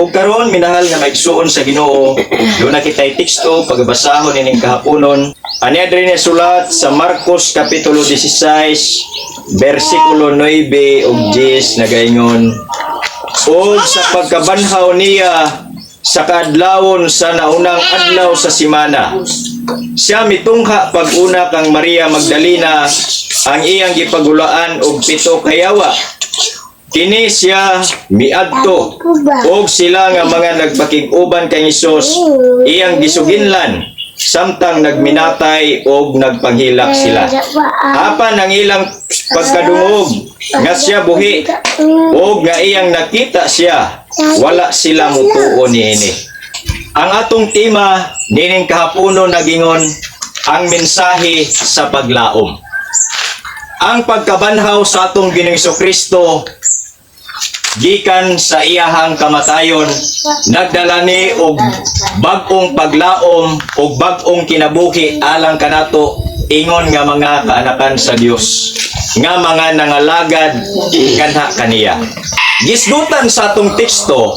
Ug karon minahal nga maigsuon sa Ginoo, doon na kita'y teksto pagbasahon ining kahaponon. Ani adri ni sulat sa Marcos kapitulo 16 bersikulo 9 ug 10 nagaingon, ug sa pagkabanhaw niya sa kaadlawon sa naunang adlaw sa simana, siya mitungha pag-una kang Maria Magdalena ang iyang gipagulaan og 7 kayawa. Kini siya miadto og sila nga mga nagpakig-uban kay Hesus iyang gisuginlan samtang nagminatay og nagpanghilak sila. Apan ang ilang pagkadungog nga siya buhi og nga iyang nakita siya, wala sila mutuo niini. Ang atong tema nining kahaponon nagingon ang mensahe sa paglaom. Ang pagkabanhaw sa atong Ginoong Kristo gikan sa iyahang kamatayon nagdala ni og bag-ong paglaom og bag-ong kinabuhi alang kanato ingon nga mga kaanakan sa Dios nga mga nangalagad kanha kaniya. Gisgutan sa atong teksto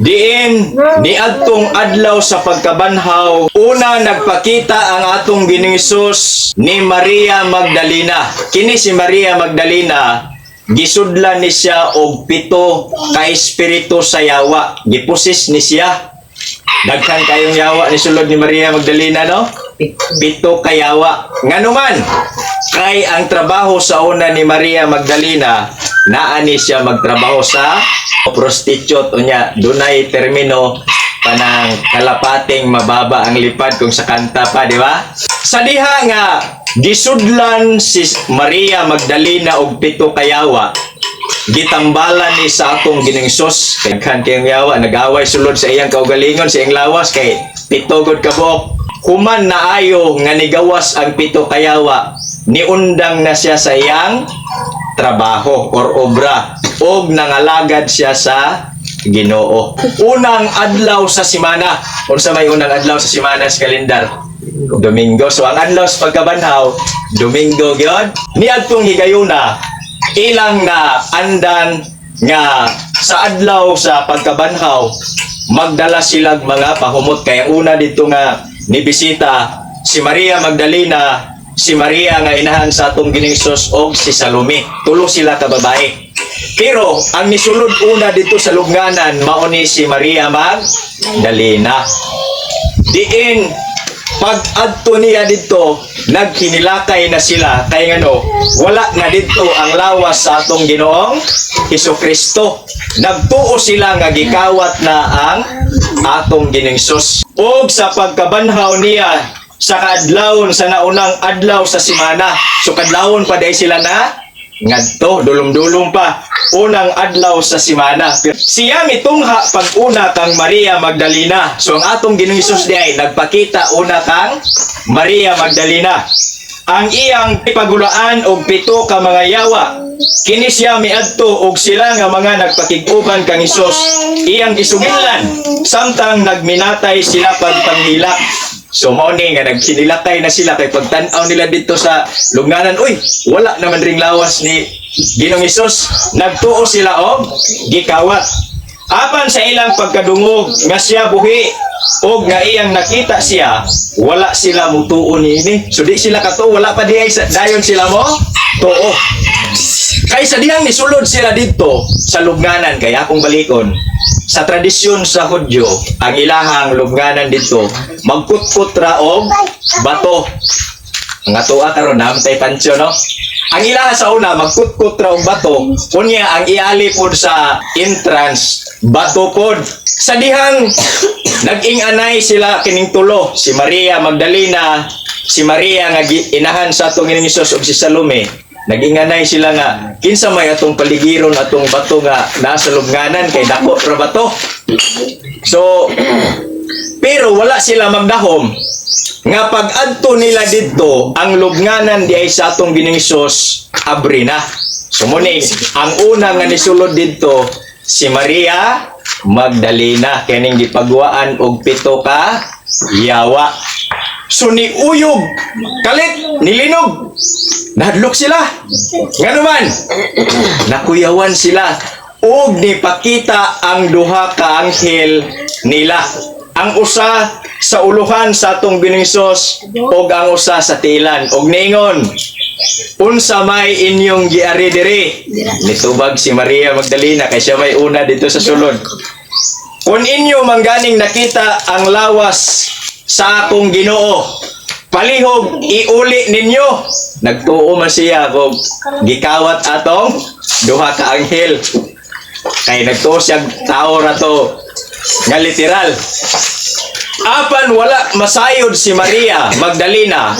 diin niadtong adlaw sa pagkabanhaw, una nagpakita ang atong Ginoong Hesus ni Maria Magdalena. Kini si Maria Magdalena gisudlan ni siya og 7 ka espiritu sa yawa. Gipusis ni siya. Daghan kayong yawa ni sulod ni Maria Magdalena, no? 7 ka yawa. Nganuman, kay ang trabaho sa una ni Maria Magdalena, naani siya magtrabaho sa prostitute. Unya, dunay termino panang kalapating mababa ang lipad kung sa kanta pa, di ba? Sa diha nga gisudlan si Maria Magdalena og 7 kayawa, gitambalan ni sa atong Ginoong Hesus. Kayang kayong yawa nag-away sulod sa iyang kaugalingon, sa iyang lawas kay 7 gud ka buok. Human na ayo nga nigawas ang 7 kayawa, niundang na siya sa iyang trabaho or obra og nangalagad siya sa Ginoo. Unang adlaw sa simana. Unsa may unang adlaw sa simana sa kalendar? Domingo. So ang adlaw sa pagkabanhaw, Domingo gyud. Niadtong higayuna, ilang na andan nga sa adlaw sa pagkabanhaw magdala silang mga pahumot. Kaya una dito nga nibisita si Maria Magdalena, si Maria nga inahan sa atong Ginoong Hesus og si Salome. Tulo sila ka babae. Pero ang nisulod una dito sa lubnganan mao ni si Maria Magdalena. Diin pag-adto niya dito, nagkinilakay na sila kay ngano wala na dito ang lawas sa atong Ginoong Hesukristo. Nagtuo sila nga gikawat na ang atong Ginoong Hesus. Og sa pagkabanhaw niya sa kaadlawon sa naunang adlaw sa simana. So kadlawon pa dahil sila na ngadto, dulong-dulong pa. Unang adlaw sa simana. Siya mitungha pag-una kang Maria Magdalena. So ang atong Ginoong Hesus di ay nagpakita una kang Maria Magdalena. Ang iyang ipagulaan og 7 ka mga yawa. Kini siya miadto og sila nga mga nagpakig-uban kang Hesus iyang gisugilan samtang nagminatay sila pagpanghilak. So mao ni nga nagsinilakay na sila kay pagtan-aw nila dito sa lubnganan, uy, wala naman ring lawas ni Ginoong Hesus. Nagtuo sila og gikawat. Apan sa ilang pagkadungog nga siya buhi og nga iyang nakita siya, wala sila mutuo niini. So di sila kato, wala pa diay dayon sila mo tuo. Kay sa dihang nisulod sila dito sa lubnganan, kaya akong balikon. Sa tradisyon sa Hudyo, ang ilahang lubnganan dito, magkutkut ra og bato. Nga tuwa karon namtay pansyo, no? Ang ilaha sa una, magkutkut ra og bato. Kunya ang iali pod sa entrance, bato pod. Sa dihang nag-inganay sila kining tulo, si Maria Magdalena, si Maria nga inahan sa atong Ginoong Hesus ug si Salome. Nag-inganay sila nga kinsa may atong paligiron atong bato nga nasa lubnganan kay dako ra bato. So pero wala sila magdahom nga pag-adto nila dito ang lubnganan di ay sa atong Ginoong Hesus abri na. So muning ang una nga nisulod dito si Maria Magdalena kaning gipagwaan og 7 ka yawa. So ni uyog kalit nilinog. Nahadlok sila. Nga naman, nakuyawan sila. ug nipakita ang duha ka anghel nila. Ang usa sa uluhan sa atong Ginoong ug ang usa sa tilan. Ug niingon, unsa may inyong giari diri? Nitubag si Maria Magdalena kay siya may una dito sa sulod. Kung inyo mangganing nakita ang lawas sa akong Ginoo, palihog iuli ninyo. Nagtuo man siya kung gikawat atong duha ka anghel. Kay nagtuo siya tao rato nga literal. Apan wala masayod si Maria Magdalena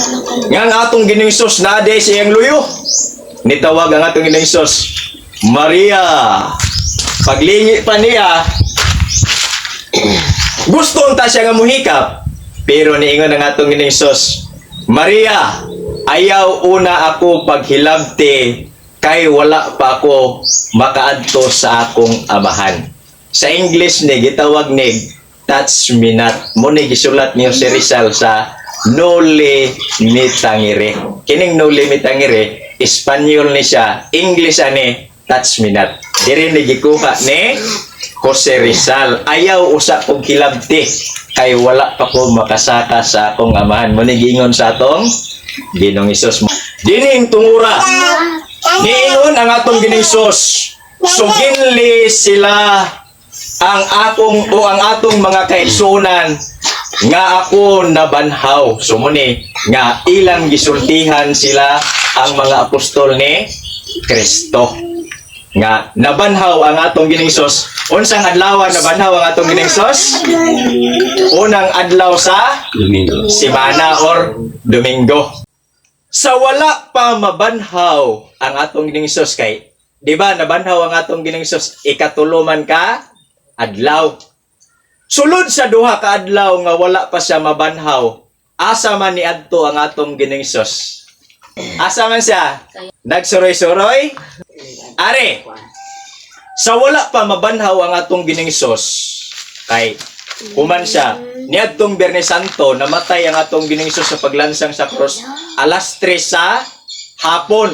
nga ang atong Ginoong Hesus naade siyang luyo. Nitawag ang atong Ginoong Hesus, Maria. Paglingi pa niya, gusto unta siya nga muhikap, pero niingon ang atong Ginoong Hesus, Maria, ayaw una ako paghilabti kay wala pa ako makaadto sa akong amahan. Sa English ni gitawag ni touch me not. Muna gisulat niyo si Rizal sa Noli Me Tangere. Kining Noli Me Tangere, Espanyol ni siya, English ani touch me not. Diri ni gikuha ni Jose Rizal. Ayaw usa kong hilabti kay wala pa ko makasaka sa akong amahan. Muna giingon sa atong Ginoong Hesus. Dining tungura, niingon ang atong Ginoong Hesus, suginli sila ang atong mga kaigsunan nga ako nabanhaw. Sumuni nga ilang gisultihan sila ang mga apostol ni Kristo. Nga nabanhaw ang atong Ginoong Hesus. Unsang adlaw nabanhaw ang atong Ginoong Hesus? Unang adlaw sa Domingo. Semana or Domingo. Sa wala pa mabanhaw ang atong Ginoong Hesus kay, di ba nabanhaw ang atong Ginoong Hesus ikatuluman ka adlaw. Sulod sa duha ka adlaw nga wala pa siya mabanhaw, asa man niadto ang atong Ginoong Hesus? Asa man siya? Nagsuroy-suroy? Are, sa wala pa mabanhaw ang atong Ginoong Hesus, kay human siya, niadtong Biyernes Santo, namatay ang atong Ginoong Hesus sa paglansang sa krus, alas 3 sa hapon.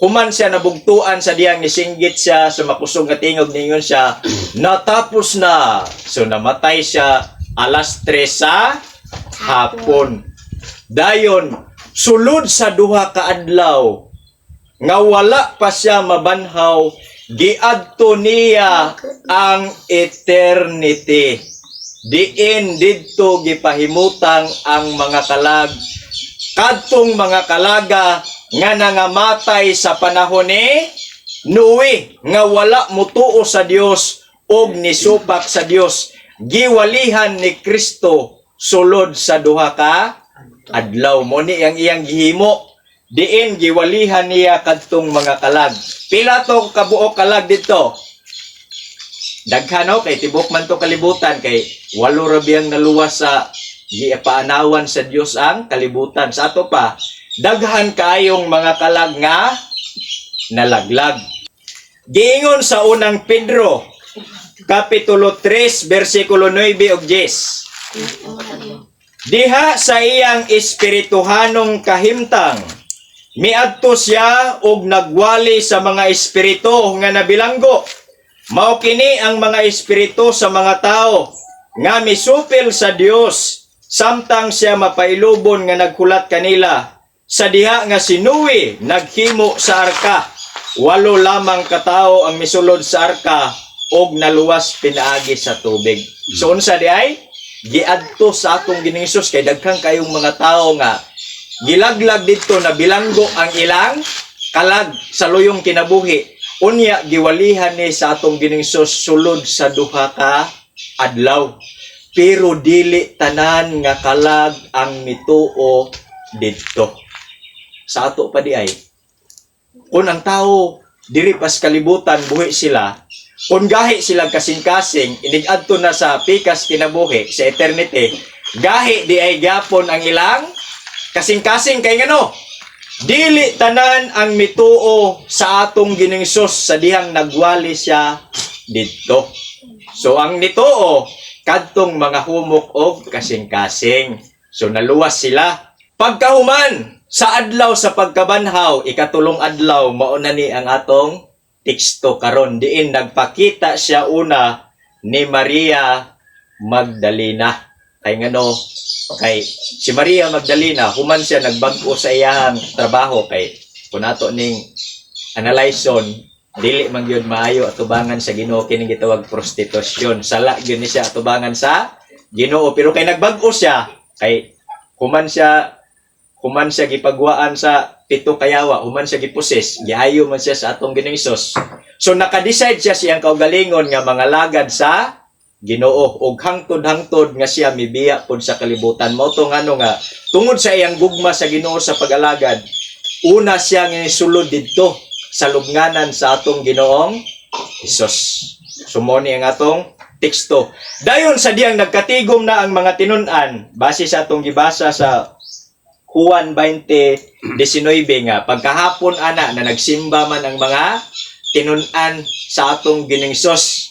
Human siya nabugtuan sa diyang nisinggit siya, sumakusong nga tingog ningon siya, natapos na. So namatay siya alas 3 sa hapon. Dayon, sulod sa duha ka adlaw, nga wala pa siya mabanhaw, giadto niya ang eternity. Diin didto gipahimutang ang mga kalag, kadtong mga kalaga nga nangamatay sa panahon ni Noe, nga wala mutuo sa Dios og nisupak sa Dios, giwalihan ni Kristo sulod sa duha ka adlaw. Mo ni ang iyang gihimo, diin giwalihan niya kadtong mga kalag. Pila to kabuok kalag dito? Daghano kay tibok man to kalibutan, kay walo ra biyang naluwas sa gipaanawan sa Dios ang kalibutan. Sa ato pa daghan kaayong mga kalag nga nalaglag. Giingon sa unang Pedro kapitulo 3 bersikulo 9 ug 10. Diha sa iyang espirituhanong kahimtang miadto siya og nagwali sa mga espiritu nga nabilanggo. Mao kini ang mga espiritu sa mga tao nga misupil sa Dios samtang siya mapailubon nga naghulat kanila. Sa diha nga si Noe naghimo sa arka, 8 lamang katao ang misulod sa arka og naluwas pinaagi sa tubig. So unsa di ay giadto sa atong Ginoong Hesus kay daghang kayong mga tao nga gilaglag dito na bilanggo ang ilang kalag sa luyong kinabuhi. Unya giwalihan ni sa atong Ginoong Hesus sulod sa duha ka adlaw. Pero dili tanan nga kalag ang mituo didto. Sa ato pa di ay, kung ang tao diri pas kalibutan buhi sila, kung gahi sila kasing-kasing, inig-adto na sa pikas kinabuhi, sa eternity, gahi di ay gyapon ang ilang kasing-kasing kay ngano? Dili tanan ang mituo sa atong Ginoong Hesus sa dihang nagwali siya didto. So ang nituo kadtong mga humok og kasing-kasing. So naluwas sila. Pagkahuman sa adlaw sa pagkabanhaw, ikatulong adlaw, mao na ni ang atong teksto karon diin nagpakita siya una ni Maria Magdalena. Kay ngano, kay si Maria Magdalena human siya nagbag-o sa iyang trabaho kay kun ato ning analyson dili man gyud maayo atubangan sa Ginoo kining gitawag prostitusyon. Sala gyud ni siya atubangan sa Ginoo, pero kay nagbag-o siya kay human siya gipagwaan sa pito kayawa, human siya gipusis, giayo man siya sa atong Ginoong Hesus. So naka-decide siya siyang kaugalingon nga mga lagad sa Ginoo ug hangtod-hangtod nga siya mibiya pod sa kalibutan. Mao to ngano nga tungod sa iyang gugma sa Ginoo sa pag-alagad, una siya nga sulod didto sa lubnganan sa atong Ginoong Hesus. Sumoni ang atong teksto. Dayon sa diyang nagkatigom na ang mga tinun-an base sa atong gibasa sa Juan 20:19 nga pagkahapon ana na nagsimba man ang mga tinun-an sa atong Ginoong Hesus.